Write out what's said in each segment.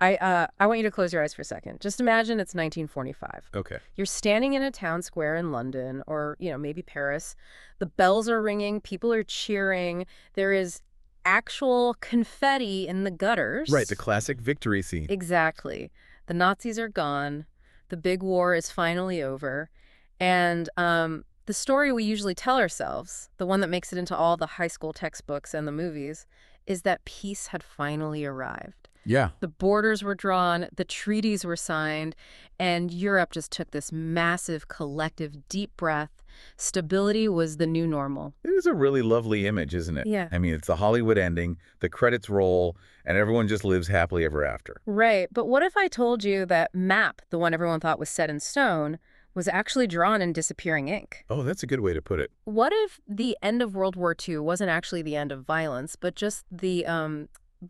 I want you to close your eyes for a second. Just imagine it's 1945. Okay. You're standing in a town square in London or, maybe Paris. The bells are ringing, people are cheering. There is actual confetti in the Right, the gutters. classic victory scene. Exactly. The Nazis are gone. The big war is finally over. And the story we usually tell ourselves, the one that makes it into all the high school textbooks and the movies, is that peace had finally arrived. Yeah. The borders were drawn, the treaties were signed, and Europe just took this massive collective deep breath. Stability was the new normal. It is a really lovely image, isn't it? Yeah. I mean, it's the Hollywood ending, the credits roll, and everyone just lives happily ever after. Right, but what if I told you that map, the one everyone thought was set in stone, was actually drawn in disappearing ink? Oh, that's a good way to put it. What if the end of World War II wasn't actually the end of violence, but just the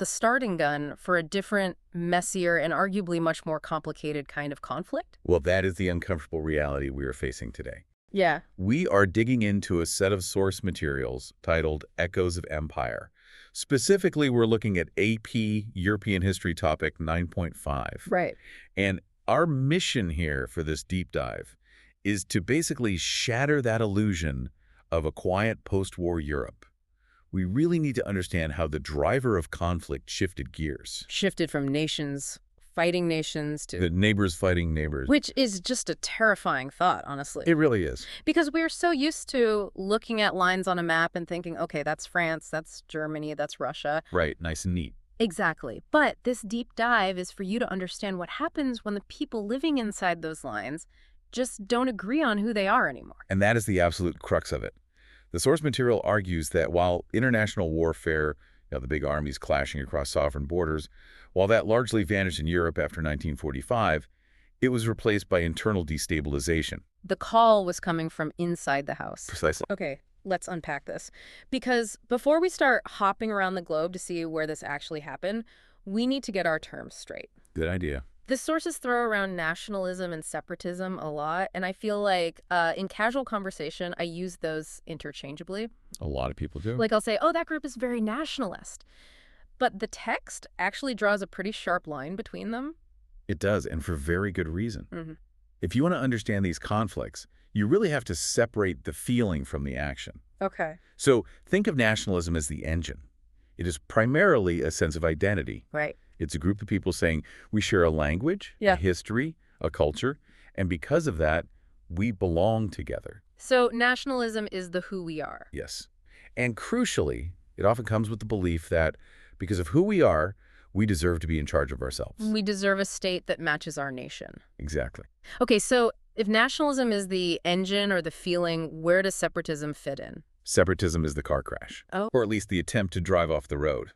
starting gun for a different, messier, and arguably much more complicated kind of conflict? Well, that is the uncomfortable reality we are facing today. Yeah. We are digging into a set of source materials titled Echoes of Empire. Specifically, we're looking at AP European History Topic 9.5. Right. And our mission here for this deep dive is to basically shatter that illusion of a quiet post-war Europe. We really need to understand how the driver of conflict shifted gears. Shifted from nations fighting nations to... The neighbors fighting neighbors. Which is just a terrifying thought, honestly. It really is. Because we're so used to looking at lines on a map and thinking, okay, that's France, that's Germany, that's Russia. Right, nice and neat. Exactly. But this deep dive is for you to understand what happens when the people living inside those lines just don't agree on who they are anymore. And that is the absolute crux of it. The source material argues that while international warfare, the big armies clashing across sovereign borders, while that largely vanished in Europe after 1945, it was replaced by internal destabilization. The call was coming from inside the house. Precisely. Okay, let's unpack this. Because before we start hopping around the globe to see where this actually happened, we need to get our terms straight. Good idea. The sources throw around nationalism and separatism a lot, and I feel like in casual conversation, I use those interchangeably. A lot of people do. Like I'll say, oh, that group is very nationalist. But the text actually draws a pretty sharp line between them. It does, and for very good reason. Mm-hmm. If you want to understand these conflicts, you really have to separate the feeling from the action. Okay. So think of nationalism as the engine. It is primarily a sense of identity. Right. It's a group of people saying we share a language, a history, a culture, and because of that, we belong together. So nationalism is the who we are. Yes. And crucially, it often comes with the belief that because of who we are, we deserve to be in charge of ourselves. We deserve a state that matches our nation. Exactly. Okay, so if nationalism is the engine or the feeling, where does separatism fit in? Separatism is the car crash, or at least the attempt to drive off the road.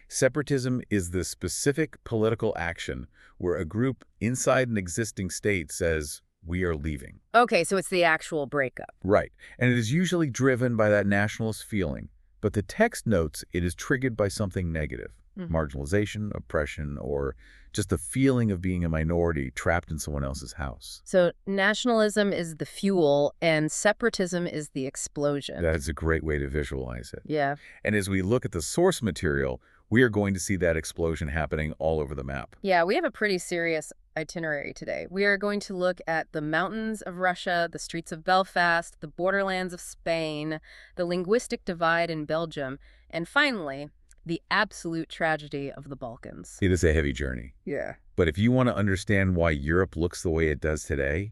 Separatism is the specific political action where a group inside an existing state says, we are leaving. Okay, so it's the actual breakup. Right, and it is usually driven by that nationalist feeling, but the text notes it is triggered by something negative. Marginalization, oppression, or just the feeling of being a minority trapped in someone else's house. So nationalism is the fuel and separatism is the explosion. That is a great way to visualize it. Yeah. And as we look at the source material, we are going to see that explosion happening all over the map. Yeah, we have a pretty serious itinerary today. We are going to look at the mountains of Russia, the streets of Belfast, the borderlands of Spain, the linguistic divide in Belgium, and finally, the absolute tragedy of the Balkans. It is a heavy journey. Yeah. But if you want to understand why Europe looks the way it does today,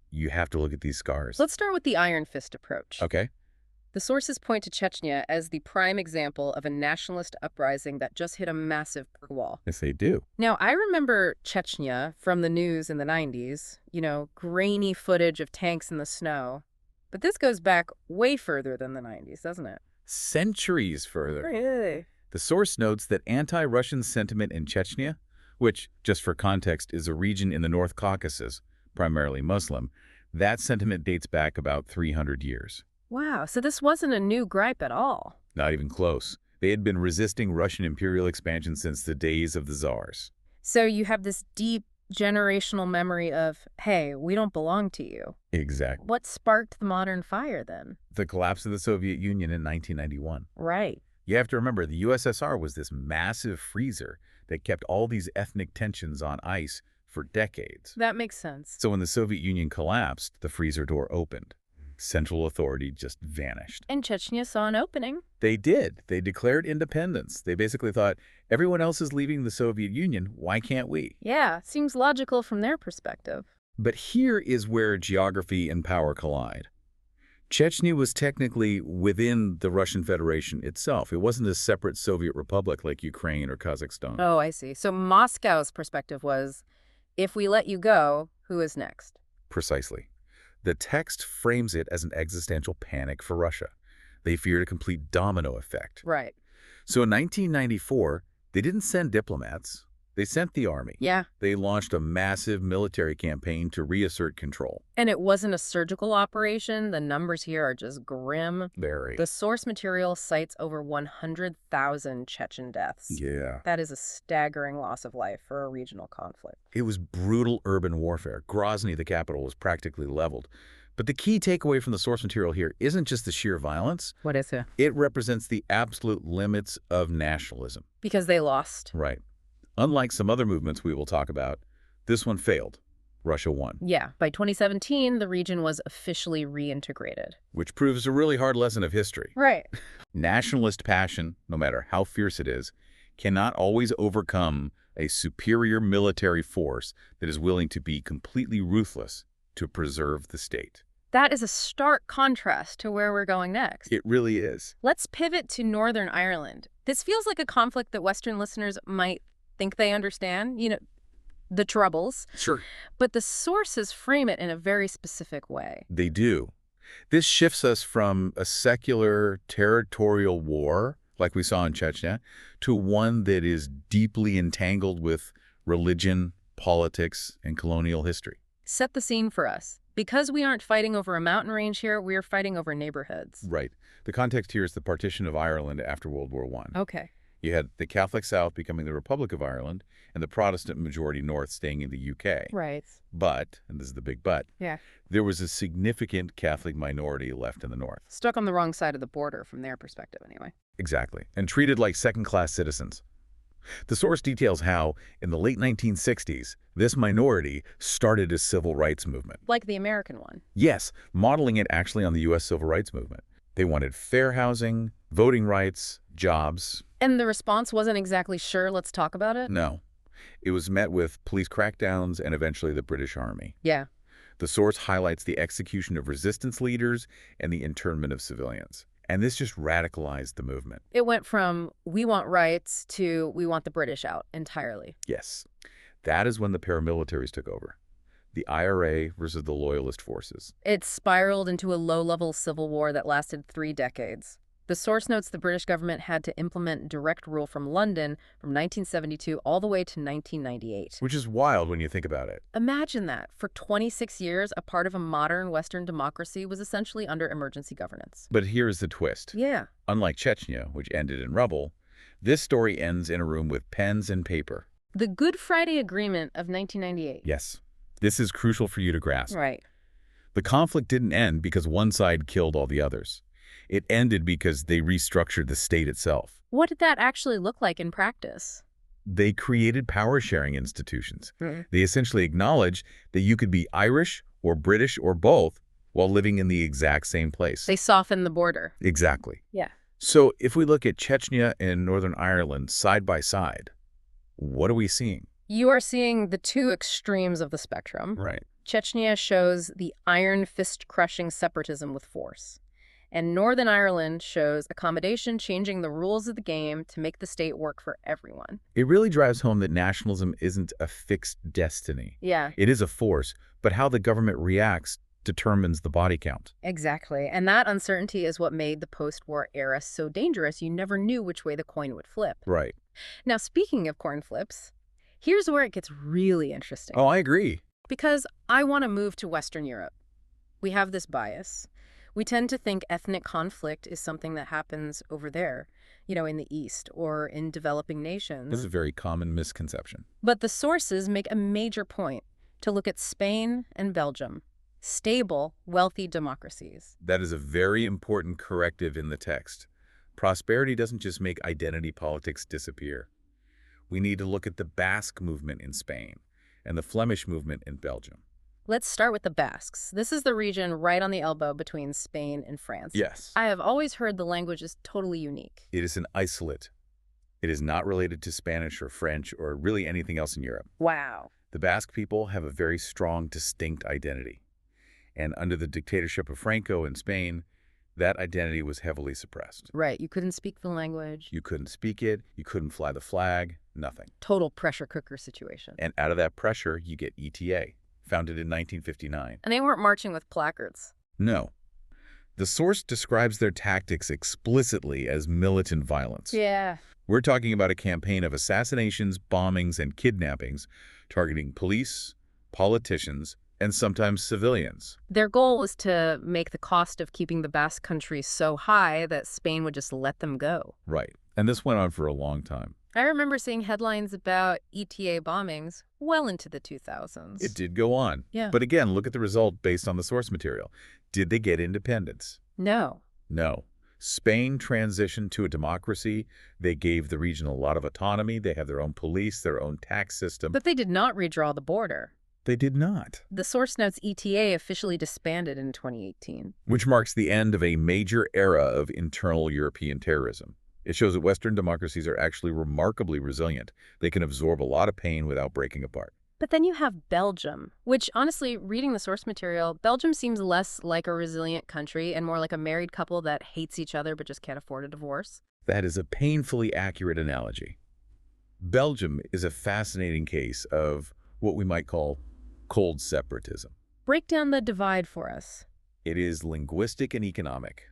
you have to look at these scars. Let's start with the iron fist approach. Okay. The sources point to Chechnya as the prime example of a nationalist uprising that just hit a massive brick wall. Yes, they do. Now, I remember Chechnya from the news in the 90s, grainy footage of tanks in the snow. But this goes back way further than the 90s, doesn't it? Centuries further. Really? The source notes that anti-Russian sentiment in Chechnya, which, just for context, is a region in the North Caucasus, primarily Muslim, that sentiment dates back about 300 years. Wow, so this wasn't a new gripe at all. Not even close. They had been resisting Russian imperial expansion since the days of the czars. So you have this deep generational memory of, hey, we don't belong to you. Exactly. What sparked the modern fire then? The collapse of the Soviet Union in 1991. Right. You have to remember, the USSR was this massive freezer that kept all these ethnic tensions on ice for decades. That makes sense. So when the Soviet Union collapsed, the freezer door opened. Central authority just vanished. And Chechnya saw an opening. They did. They declared independence. They basically thought, everyone else is leaving the Soviet Union, why can't we? Yeah, seems logical from their perspective. But here is where geography and power collide. Chechnya was technically within the Russian Federation itself. It wasn't a separate Soviet republic like Ukraine or Kazakhstan. Oh, I see. So Moscow's perspective was, if we let you go, who is next? Precisely. The text frames it as an existential panic for Russia. They feared a complete domino effect. Right. So in 1994, they didn't send diplomats. They sent the army. Yeah. They launched a massive military campaign to reassert control. And it wasn't a surgical operation. The numbers here are just grim. Very. The source material cites over 100,000 Chechen deaths. Yeah. That is a staggering loss of life for a regional conflict. It was brutal urban warfare. Grozny, the capital, was practically leveled. But the key takeaway from the source material here isn't just the sheer violence. What is it? It represents the absolute limits of nationalism. Because they lost. Right. Unlike some other movements we will talk about, this one failed. Russia won. Yeah. By 2017, the region was officially reintegrated. Which proves a really hard lesson of history. Right. Nationalist passion, no matter how fierce it is, cannot always overcome a superior military force that is willing to be completely ruthless to preserve the state. That is a stark contrast to where we're going next. It really is. Let's pivot to Northern Ireland. This feels like a conflict that Western listeners might think they understand, the Troubles. Sure. But the sources frame it in a very specific way. They do. This shifts us from a secular territorial war, like we saw in Chechnya, to one that is deeply entangled with religion, politics, and colonial history. Set the scene for us. Because we aren't fighting over a mountain range here, we're fighting over neighborhoods. Right. The context here is the partition of Ireland after World War I. Okay. You had the Catholic South becoming the Republic of Ireland and the Protestant majority North staying in the UK. Right. But, and this is the big but, Yeah. there was a significant Catholic minority left in the North. Stuck on the wrong side of the border from their perspective, anyway. Exactly. And treated like second-class citizens. The source details how, in the late 1960s, this minority started a civil rights movement. Like the American one. Yes, modeling it actually on the U.S. civil rights movement. They wanted fair housing, voting rights, jobs. And the response wasn't exactly sure, let's talk about it? No. It was met with police crackdowns and eventually the British Army. Yeah. The source highlights the execution of resistance leaders and the internment of civilians. And this just radicalized the movement. It went from, we want rights, to we want the British out entirely. Yes. That is when the paramilitaries took over. The IRA versus the Loyalist forces. It spiraled into a low-level civil war that lasted 3 decades. The source notes the British government had to implement direct rule from London from 1972 all the way to 1998. Which is wild when you think about it. Imagine that. For 26 years, a part of a modern Western democracy was essentially under emergency governance. But here's the twist. Yeah. Unlike Chechnya, which ended in rubble, this story ends in a room with pens and paper. The Good Friday Agreement of 1998. Yes. This is crucial for you to grasp. Right. The conflict didn't end because one side killed all the others. It ended because they restructured the state itself. What did that actually look like in practice? They created power-sharing institutions. Mm-hmm. They essentially acknowledged that you could be Irish or British or both while living in the exact same place. They softened the border. Exactly. Yeah. So if we look at Chechnya and Northern Ireland side by side, what are we seeing? You are seeing the two extremes of the spectrum. Right. Chechnya shows the iron fist-crushing separatism with force. And Northern Ireland shows accommodation, changing the rules of the game to make the state work for everyone. It really drives home that nationalism isn't a fixed destiny. Yeah. It is a force, but how the government reacts determines the body count. Exactly. And that uncertainty is what made the post-war era so dangerous. You never knew which way the coin would flip. Right. Now, speaking of coin flips, here's where it gets really interesting. Oh, I agree. Because I want to move to Western Europe. We have this bias. We tend to think ethnic conflict is something that happens over there, in the East or in developing nations. This is a very common misconception. But the sources make a major point to look at Spain and Belgium, stable, wealthy democracies. That is a very important corrective in the text. Prosperity doesn't just make identity politics disappear. We need to look at the Basque movement in Spain and the Flemish movement in Belgium. Let's start with the Basques. This is the region right on the elbow between Spain and France. Yes. I have always heard the language is totally unique. It is an isolate. It is not related to Spanish or French or really anything else in Europe. Wow. The Basque people have a very strong, distinct identity. And under the dictatorship of Franco in Spain, that identity was heavily suppressed. Right, you couldn't speak the language. You couldn't speak it, you couldn't fly the flag, nothing. Total pressure cooker situation. And out of that pressure, you get ETA, founded in 1959. And they weren't marching with placards. No. The source describes their tactics explicitly as militant violence. Yeah. We're talking about a campaign of assassinations, bombings, and kidnappings targeting police, politicians, and sometimes civilians. Their goal was to make the cost of keeping the Basque country so high that Spain would just let them go. Right. And this went on for a long time. I remember seeing headlines about ETA bombings well into the 2000s. It did go on. Yeah. But again, look at the result based on the source material. Did they get independence? No. No. Spain transitioned to a democracy. They gave the region a lot of autonomy. They have their own police, their own tax system. But they did not redraw the border. They did not. The source notes ETA officially disbanded in 2018. Which marks the end of a major era of internal European terrorism. It shows that Western democracies are actually remarkably resilient. They can absorb a lot of pain without breaking apart. But then you have Belgium, which honestly, reading the source material, Belgium seems less like a resilient country and more like a married couple that hates each other but just can't afford a divorce. That is a painfully accurate analogy. Belgium is a fascinating case of what we might call cold separatism. Break down the divide for us. It is linguistic and economic.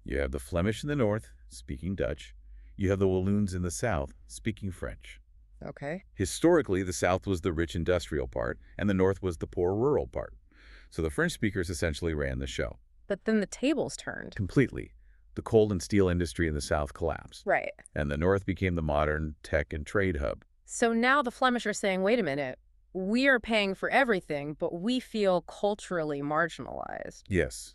You have the Flemish in the north, speaking Dutch. You have the Walloons in the south, speaking French. Okay. Historically, the south was the rich industrial part, and the north was the poor rural part. So the French speakers essentially ran the show. But then the tables turned. Completely. The coal and steel industry in the south collapsed. Right. And the north became the modern tech and trade hub. So now the Flemish are saying, wait a minute, we are paying for everything, but we feel culturally marginalized. Yes.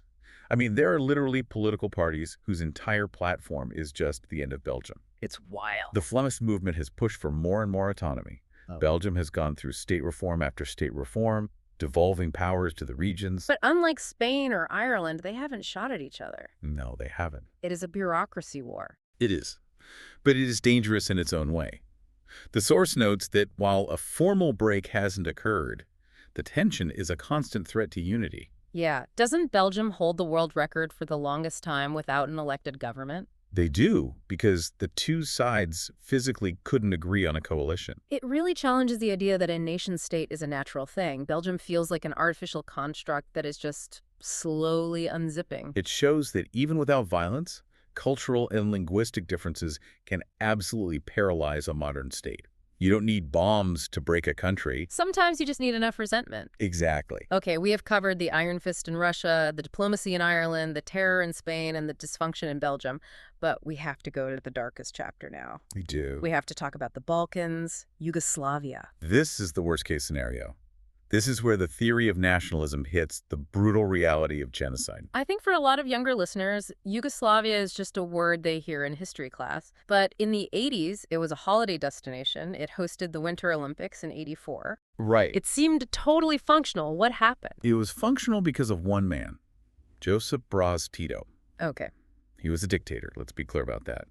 I mean, there are literally political parties whose entire platform is just the end of Belgium. It's wild. The Flemish movement has pushed for more and more autonomy. Oh. Belgium has gone through state reform after state reform, devolving powers to the regions. But unlike Spain or Ireland, they haven't shot at each other. No, they haven't. It is a bureaucracy war. It is. But it is dangerous in its own way. The source notes that while a formal break hasn't occurred, the tension is a constant threat to unity. Yeah. Doesn't Belgium hold the world record for the longest time without an elected government? They do, because the two sides physically couldn't agree on a coalition. It really challenges the idea that a nation-state is a natural thing. Belgium feels like an artificial construct that is just slowly unzipping. It shows that even without violence, cultural and linguistic differences can absolutely paralyze a modern state. You don't need bombs to break a country. Sometimes you just need enough resentment. Exactly. Okay, we have covered the iron fist in Russia, the diplomacy in Ireland, the terror in Spain, and the dysfunction in Belgium. But we have to go to the darkest chapter now. We do. We have to talk about the Balkans, Yugoslavia. This is the worst-case scenario. This is where the theory of nationalism hits the brutal reality of genocide. I think for a lot of younger listeners, Yugoslavia is just a word they hear in history class. But in the 80s, it was a holiday destination. It hosted the Winter Olympics in '84. Right. It seemed totally functional. What happened? It was functional because of one man, Josip Broz Tito. Okay. He was a dictator, let's be clear about that.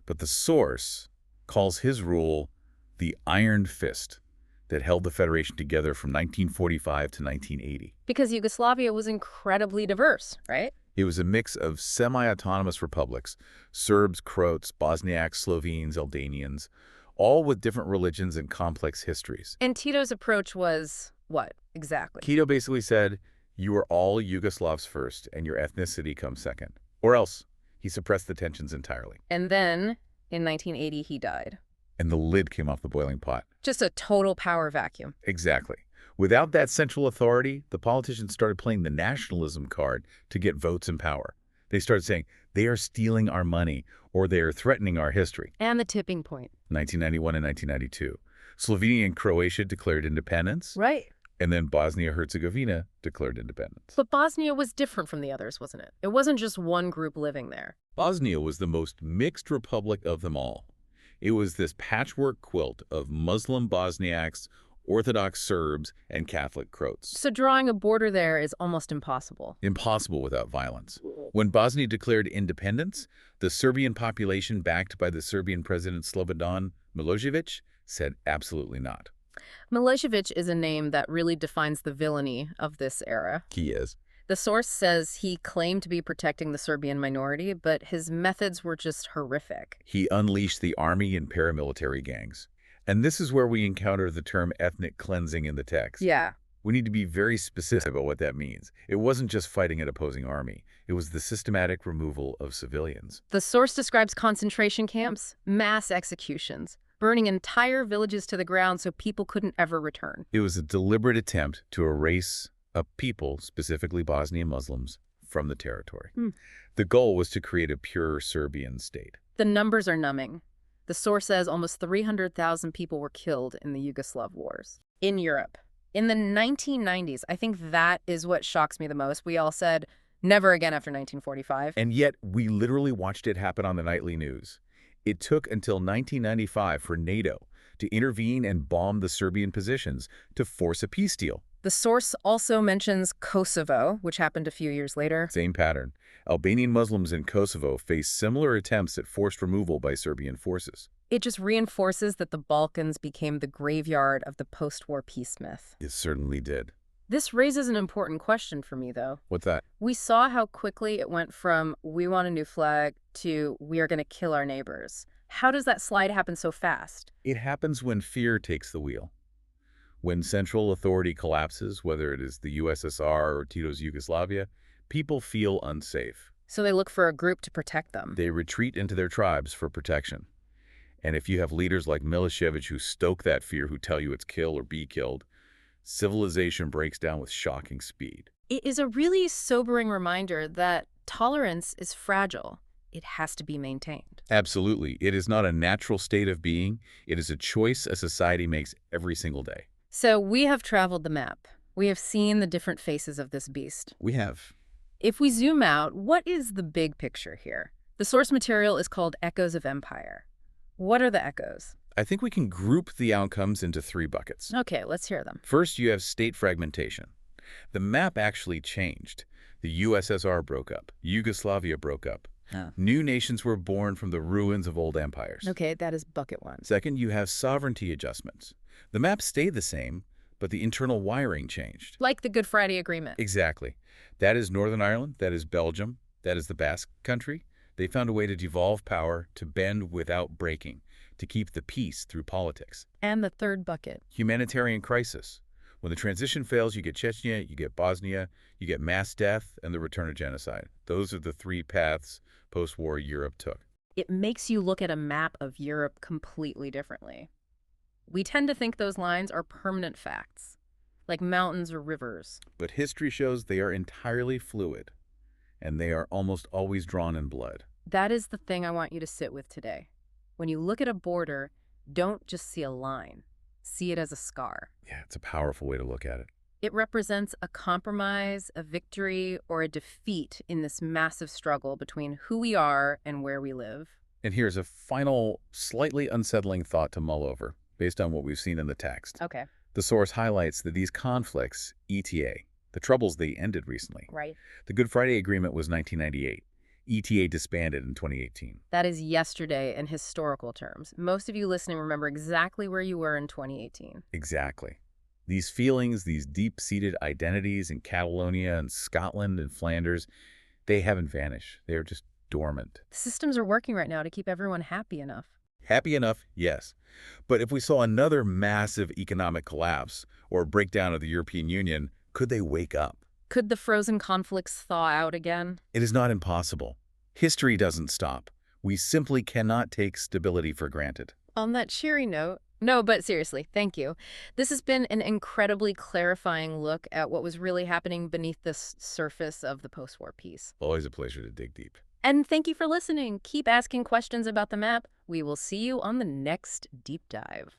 But the source calls his rule the Iron Fist that held the Federation together from 1945 to 1980. Because Yugoslavia was incredibly diverse, right? It was a mix of semi-autonomous republics, Serbs, Croats, Bosniaks, Slovenes, Albanians, all with different religions and complex histories. And Tito's approach was what, exactly? Tito basically said, you are all Yugoslavs first, and your ethnicity comes second. Or else, he suppressed the tensions entirely. And then, in 1980, he died. And the lid came off the boiling pot. Just a total power vacuum. Exactly. Without that central authority, the politicians started playing the nationalism card to get votes and power. They started saying, they are stealing our money, or they are threatening our history. And the tipping point. 1991 and 1992. Slovenia and Croatia declared independence. Right. And then Bosnia-Herzegovina declared independence. But Bosnia was different from the others, wasn't it? It wasn't just one group living there. Bosnia was the most mixed republic of them all. It was this patchwork quilt of Muslim Bosniaks, Orthodox Serbs, and Catholic Croats. So drawing a border there is almost impossible. Impossible without violence. When Bosnia declared independence, the Serbian population, backed by the Serbian president Slobodan Milosevic, said absolutely not. Milosevic is a name that really defines the villainy of this era. He is. The source says he claimed to be protecting the Serbian minority, but his methods were just horrific. He unleashed the army and paramilitary gangs. And this is where we encounter the term ethnic cleansing in the text. Yeah. We need to be very specific about what that means. It wasn't just fighting an opposing army. It was the systematic removal of civilians. The source describes concentration camps, mass executions, burning entire villages to the ground so people couldn't ever return. It was a deliberate attempt to erase a people, specifically Bosnian Muslims, from the territory. The goal was to create a pure Serbian state. The numbers are numbing. The source says almost 300,000 people were killed in the Yugoslav wars. In Europe. In the 1990s, I think that is what shocks me the most. We all said, never again after 1945. And yet, we literally watched it happen on the nightly news. It took until 1995 for NATO to intervene and bomb the Serbian positions to force a peace deal. The source also mentions Kosovo, which happened a few years later. Same pattern. Albanian Muslims in Kosovo faced similar attempts at forced removal by Serbian forces. It just reinforces that the Balkans became the graveyard of the post-war peace myth. It certainly did. This raises an important question for me, though. What's that? We saw how quickly it went from we want a new flag to we are going to kill our neighbors. How does that slide happen so fast? It happens when fear takes the wheel. When central authority collapses, whether it is the USSR or Tito's Yugoslavia, people feel unsafe. So they look for a group to protect them. They retreat into their tribes for protection. And if you have leaders like Milosevic who stoke that fear, who tell you it's kill or be killed, civilization breaks down with shocking speed. It is a really sobering reminder that tolerance is fragile. It has to be maintained. Absolutely. It is not a natural state of being. It is a choice a society makes every single day. So we have traveled the map. We have seen the different faces of this beast. We have. If we zoom out, what is the big picture here? The source material is called Echoes of Empire. What are the echoes? I think we can group the outcomes into three buckets. Okay, let's hear them. First, you have state fragmentation. The map actually changed. The USSR broke up. Yugoslavia broke up. New nations were born from the ruins of old empires. Okay, that is bucket one. Second, you have sovereignty adjustments. The map stayed the same, but the internal wiring changed. Like the Good Friday Agreement. Exactly. That is Northern Ireland, that is Belgium, that is the Basque Country. They found a way to devolve power, to bend without breaking, to keep the peace through politics. And the third bucket. Humanitarian crisis. When the transition fails, you get Chechnya, you get Bosnia, you get mass death, and the return of genocide. Those are the three paths post-war Europe took. It makes you look at a map of Europe completely differently. We tend to think those lines are permanent facts, like mountains or rivers. But history shows they are entirely fluid, and they are almost always drawn in blood. That is the thing I want you to sit with today. When you look at a border, don't just see a line. See it as a scar. Yeah, it's a powerful way to look at it. It represents a compromise, a victory, or a defeat in this massive struggle between who we are and where we live. And here's a final, slightly unsettling thought to mull over, based on what we've seen in the text. Okay. The source highlights that these conflicts, ETA, the troubles they ended recently. Right. The Good Friday Agreement was 1998. ETA disbanded in 2018. That is yesterday in historical terms. Most of you listening remember exactly where you were in 2018. Exactly. These feelings, these deep-seated identities in Catalonia and Scotland and Flanders, they haven't vanished. They are just dormant. The systems are working right now to keep everyone happy enough. Happy enough, yes. But if we saw another massive economic collapse or breakdown of the European Union, could they wake up? Could the frozen conflicts thaw out again? It is not impossible. History doesn't stop. We simply cannot take stability for granted. On that cheery note, no, but seriously, thank you. This has been an incredibly clarifying look at what was really happening beneath the surface of the post-war peace. Always a pleasure to dig deep. And thank you for listening. Keep asking questions about the map. We will see you on the next deep dive.